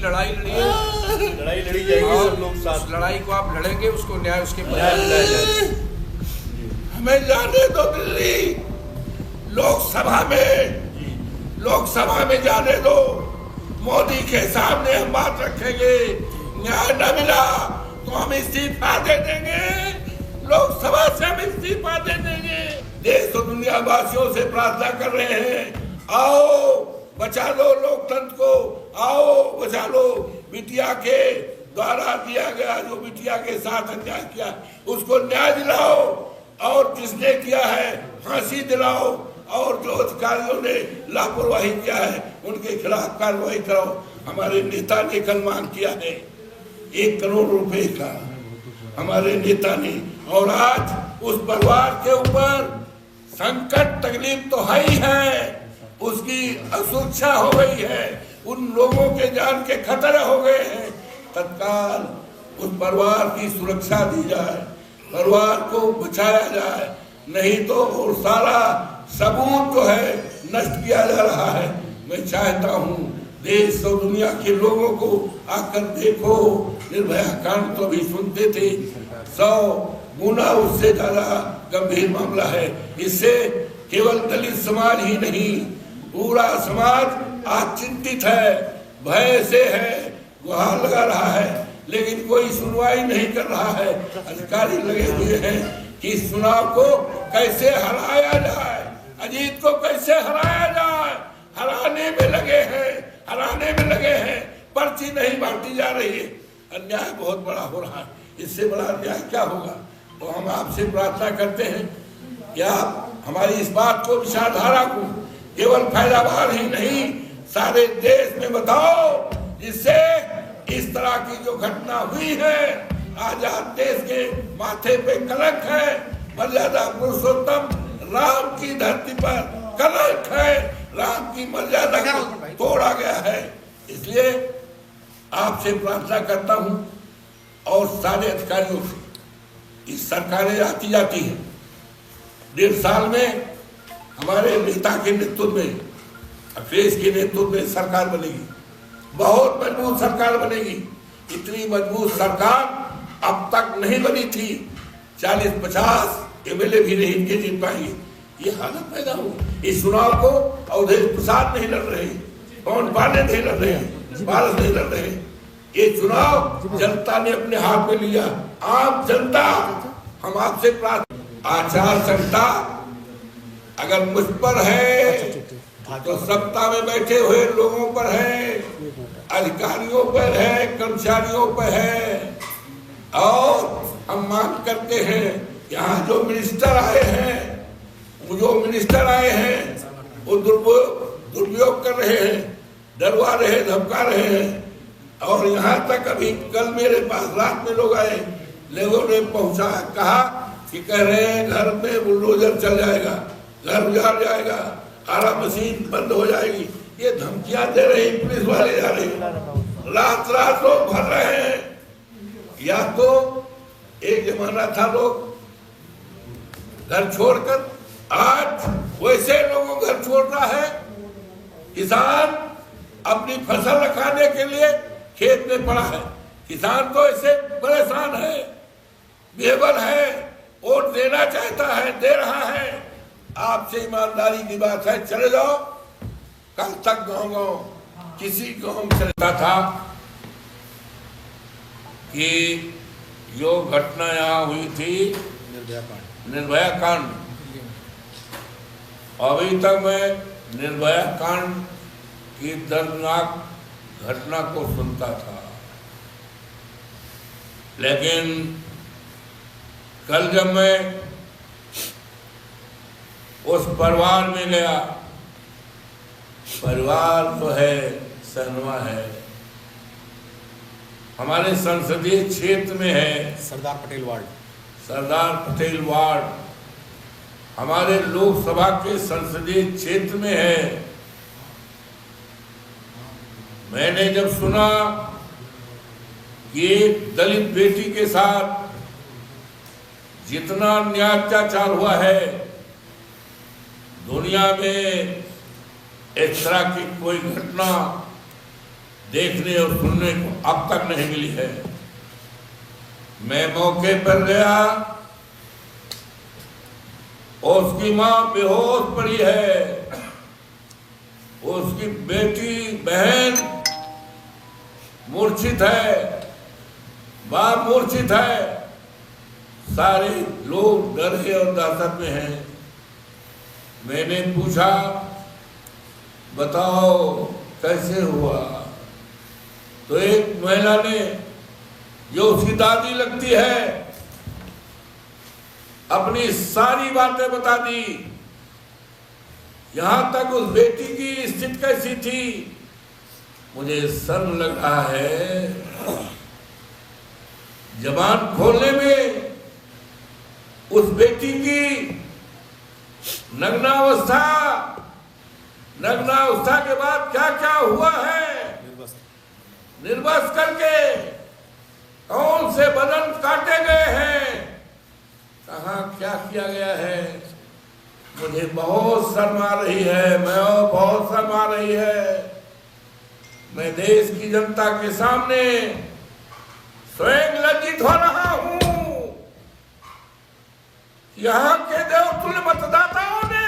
लड़ाई लड़िए, लड़ाई लड़ी जाएगी, सब लोग साथ। लड़ाई को आप लड़ेंगे, उसको न्याय उसके न्याय दिलाया जाएगा। हमें जाने दो दिल्ली, लोकसभा में जाने दो। मोदी के सामने हम बात रखेंगे, न्याय न मिला तो हम इस्तीफा दे देंगे, लोकसभा से हम इस्तीफा दे देंगे। देश और दुनिया वासियों से प्रार्थना कर रहे हैं, आओ बचा लो लोकतंत्र को, आओ बचा लो। बिटिया के द्वारा दिया गया, जो बिटिया के साथ अन्याय किया उसको न्याय दिलाओ, और जिसने किया है फांसी दिलाओ, और जो अधिकारियों ने लापरवाही किया है उनके खिलाफ कार्रवाई कराओ। हमारे नेता ने कल मांग किया है 1 करोड़ रुपए का, हमारे नेता ने, और आज उस परिवार के ऊपर संकट तकलीफ तो है ही है, उसकी असुरक्षा हो गई है, उन लोगों के जान के खतरे हो गए हैं। तत्काल उस परिवार की सुरक्षा दी जाए, परिवार को बचाया जाए, नहीं तो और सारा सबूत जो है नष्ट किया जा रहा है। मैं चाहता हूँ देश और दुनिया के लोगों को आकर देखो, निर्भया कांड तो भी सुनते थे, 100 गुना उससे ज्यादा गंभीर मामला है। इससे केवल दलित समाज ही नहीं, पूरा समाज आज चिंतित है, भय से है, गुहार लगा रहा है, लेकिन कोई सुनवाई नहीं कर रहा है। अधिकारी लगे हुए हैं कि इस चुनाव को कैसे हराया जाए, अजीत को कैसे हराया जाए, हराने में लगे हैं, पर्ची नहीं बांटी जा रही है। अन्याय बहुत बड़ा हो रहा है, इससे बड़ा अन्याय क्या होगा। तो हम आपसे प्रार्थना करते हैं कि आप हमारी इस बात को, विचारधारा को केवल फैलावार ही नहीं, सारे देश में बताओ, जिससे इस तरह की जो घटना हुई है, आजाद देश के माथे पे कलंक है, मर्यादा पुरुषोत्तम राम की धरती पर कलंक है, राम की मर्यादा को तोड़ा गया है। इसलिए आपसे प्रार्थना करता हूं और सारे अधिकारियों से, इस सरकारें आती जाती हैं, 1.5 साल में हमारे नेता के नेतृत्व में, अखिलेश के नेतृत्व में सरकार बनेगी, बहुत मजबूत सरकार बनेगी। इतनी मजबूत सरकार अब तक नहीं बनी थी, 40-50 एमएलए भी नहीं इनके जीत पाएंगे, ये हालत पैदा हुई। इस चुनाव को अवधेश प्रसाद नहीं लड़ रहे, पवन पांडे नहीं लड़ रहे, पारस नहीं लड़ रहे, ये चुनाव जनता ने अपने हाथ में लिया। आम जनता, हम आपसे प्रार्थना, आचार संहिता अगर मुझ पर है तो सत्ता में बैठे हुए लोगों पर है, अधिकारियों पर है, कर्मचारियों पर है। और हम मांग करते हैं, यहाँ जो मिनिस्टर आए हैं वो दुरुपयोग कर रहे हैं, डरवा रहे हैं, धमका रहे हैं। और यहाँ तक अभी कल मेरे पास रात में लोग आए, लोगों ने पहुंचा, कहा कि कह रहे हैं घर में बुलडोजर चल जाएगा, घर उजाड़ जाएगा, आरा मशीन बंद हो जाएगी। ये धमकियां दे रही पुलिस वाले, जा रही, रात लोग भर रहे हैं। या तो एक जमाना था लोग घर छोड़कर, आज वैसे लोगों घर छोड़ रहा है। किसान अपनी फसल रखाने के लिए खेत में पड़ा है, किसान तो ऐसे परेशान है, बेबल है, वोट देना चाहता है, दे रहा है। आपसे ईमानदारी की बात है, चले जाओ। कल तक गाँव किसी गाँव में चलता था कि जो घटना यहाँ हुई थी निर्भया कांड, अभी तक मैं निर्भया कांड की दर्दनाक घटना को सुनता था, लेकिन कल जब मैं उस परिवार में गया, परिवार तो है, सनवा है, हमारे संसदीय क्षेत्र में है, सरदार पटेल वार्ड हमारे लोकसभा के संसदीय क्षेत्र में है। मैंने जब सुना कि एक दलित बेटी के साथ जितना अत्याचार हुआ है, दुनिया में इस तरह की कोई घटना देखने और सुनने को अब तक नहीं मिली है। मैं मौके पर गया और उसकी मां बेहोश पड़ी है, उसकी बेटी बहन मूर्छित है, बाप मूर्छित है, सारे लोग डरे और दहशत में हैं। मैंने पूछा बताओ कैसे हुआ, तो एक महिला ने जो उसकी दादी लगती है अपनी सारी बातें बता दी। यहां तक उस बेटी की स्थिति कैसी थी, मुझे शर्म लग रहा है जबान खोलने में। उस बेटी की नग्नावस्था के बाद क्या क्या हुआ है, निर्वस्त्र करके कौन से बदन काटे गए हैं, कहाँ क्या किया गया है, मुझे बहुत शर्म आ रही है, मैं बहुत शर्म आ रही है। मैं देश की जनता के सामने स्वयं लज्जित हो रहा हूं। यहाँ के देवतुल्य मतदाताओं ने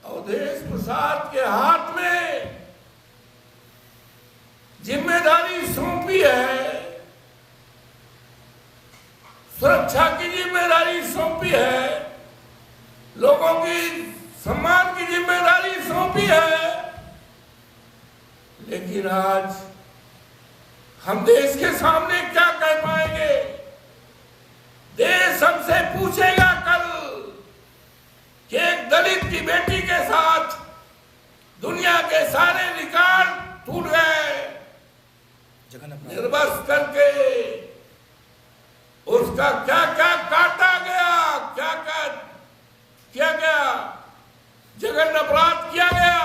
अवधेश प्रसाद के हाथ में जिम्मेदारी सौंपी है, सुरक्षा की जिम्मेदारी सौंपी है, लोगों की सम्मान की जिम्मेदारी सौंपी है। लेकिन आज हम देश के सामने क्या कह पाएंगे? देश हमसे पूछेगा कल कि एक दलित की बेटी के साथ दुनिया के सारे रिकॉर्ड टूट गए, निर्वस्त्र करके उसका क्या क्या काटा गया, क्या क्या किया गया, जघन्य अपराध किया गया,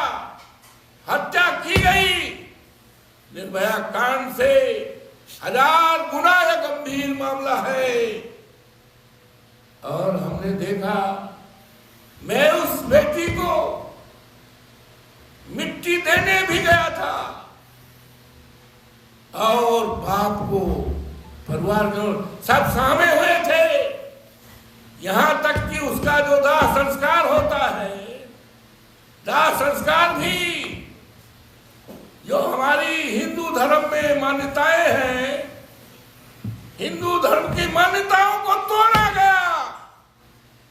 हत्या की गई। निर्भया कांड से 1000 गुना यह गंभीर मामला है। और हमने देखा, मैं उस बेटी को मिट्टी देने भी गया था और बाप को, परिवार को, सब शामिल हुए थे। यहां तक कि उसका जो दाह संस्कार होता है, दाह संस्कार भी जो हमारी हिंदू धर्म में मान्यताएं हैं, हिंदू धर्म की मान्यताओं को तोड़ा गया।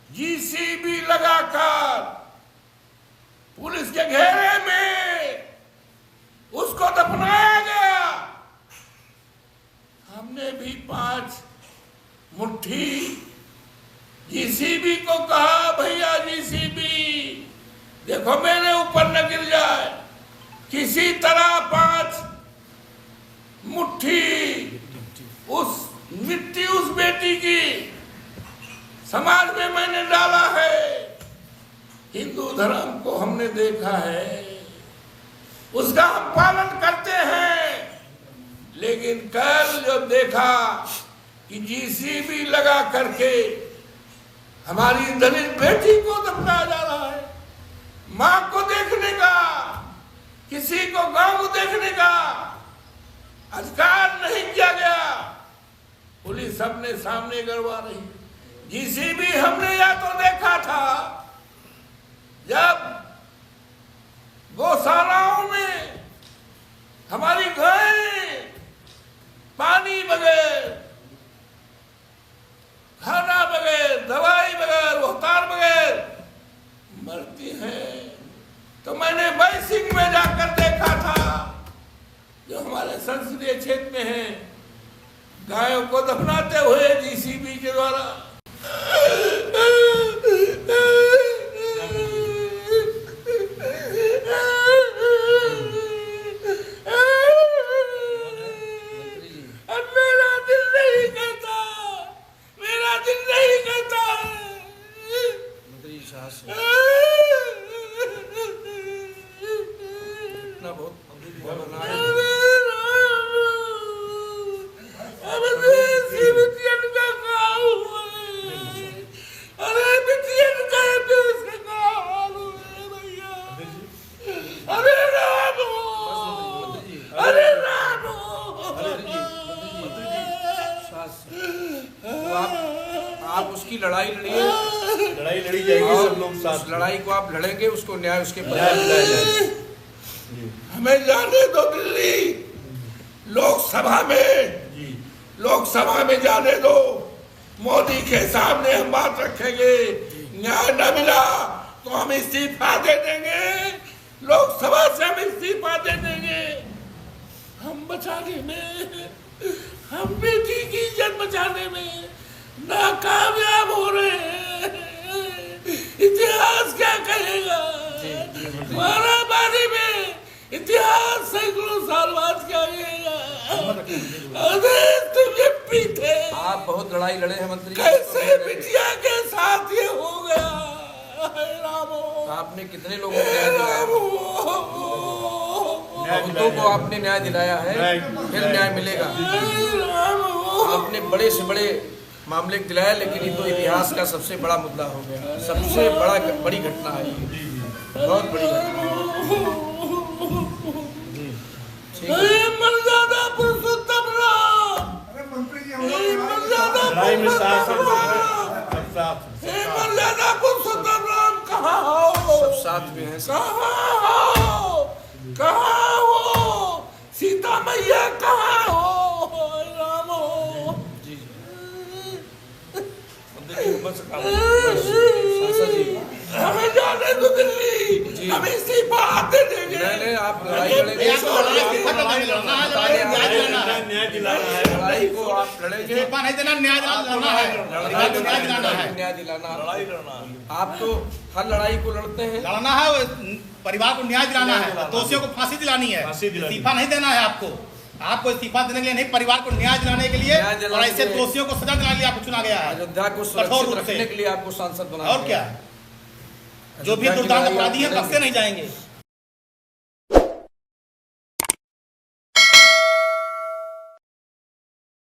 जीसीबी लगाकर पुलिस के घेरे में उसको दफनाया गया। हमने भी 5 मुट्ठी जीसीबी को कहा, भैया जीसीबी देखो मेरे ऊपर न गिर जाए, किसी तरह 5 मुट्ठी उस मिट्टी उस बेटी की समाज में मैंने डाला है। हिंदू धर्म को हमने देखा है, उसका हम पालन करते हैं। लेकिन कल जब देखा कि जीसीबी लगा करके हमारी दलित बेटी को दफनाया जा रहा है, मां को देखने का, किसी को गांव को देखने का अधिकार नहीं किया गया, पुलिस सबने सामने करवा रही। जीसीबी हमने या तो देखा था जब गौशालाओं में हमारी गायें पानी बगैर, खाना बगैर, दवाई बगैर, रोहतार बगैर मरती हैं, तो मैंने बैसिंग में जाकर देखा था, जो हमारे संसदीय क्षेत्र में है, गायों को दफनाते हुए जीसीबी के द्वारा। मेरा दिल नहीं कहता, मेरा दिल नहीं कहता। इतना बहुत लड़ाई लड़ी जाएगी, और सब लोग उस साथ में। लड़ाई को आप लड़ेंगे, उसको न्याय उसके परिवार दिलाया जाएगा। हमें जाने दो दिल्ली, लोकसभा में जाने दो। मोदी के सामने हम बात रखेंगे, न्याय न मिला तो हम इस्तीफा दे देंगे, लोकसभा से हम इस्तीफा दे देंगे। हम बचाने में, हम बेटी की इज्जत बचाने में नाकामयाब हो रहे हैं। इतिहास क्या कहेगा? मारामारी में इतिहास सैकड़ों साल बाद क्या कहेगा? अरे तुम ये पीते, आप बहुत लड़ाई लड़े हैं मंत्री जी। कैसे बिटिया के साथ ये हो गया? रामो, आपने कितने लोगों को न्याय दिलाया? बहुतों को आपने न्याय दिलाया है, फिर न्याय मिलेगा। आपने बड़े से बड़े मामले दिलाया, लेकिन ये तो इतिहास का सबसे बड़ा मुद्दा हो गया, सबसे बड़ी घटना है ये, बहुत बड़ी घटना है। मर्यादा पुरुषोत्तम राम, लड़ाई में साथ मर्यादा पुरुषोत्तम राम कहाँ हो? सब साथ में है। कहाँ हो? सीता मैया कहाँ हो? राम हो जी हमें जाने दो दिल्ली, हम इस्तीफा दे देंगे। नहीं, आप लड़ाई लड़ेंगे, न्याय दिलाना है। लड़ाई को आप लड़ेंगे, नहीं देना, न्याय दिलाना है, न्याय दिलाना। आप तो हर लड़ाई को लड़ते हैं। लड़ना है, परिवार को न्याय दिलाना है, दोषियों को फांसी दिलानी है, इस्तीफा नहीं देना है आपको इस्तीफा देने के लिए नहीं, परिवार को न्याय दिलाने के लिए और ऐसे दोषियों को सजा दिलाने के लिए आपको चुना गया है। अयोध्या को कठोर सुरक्षित रूप रखने से। के लिए आपको सांसद बनाया और क्या, जो भी दुर्दांत अपराधी हैं बख्शे नहीं जाएंगे।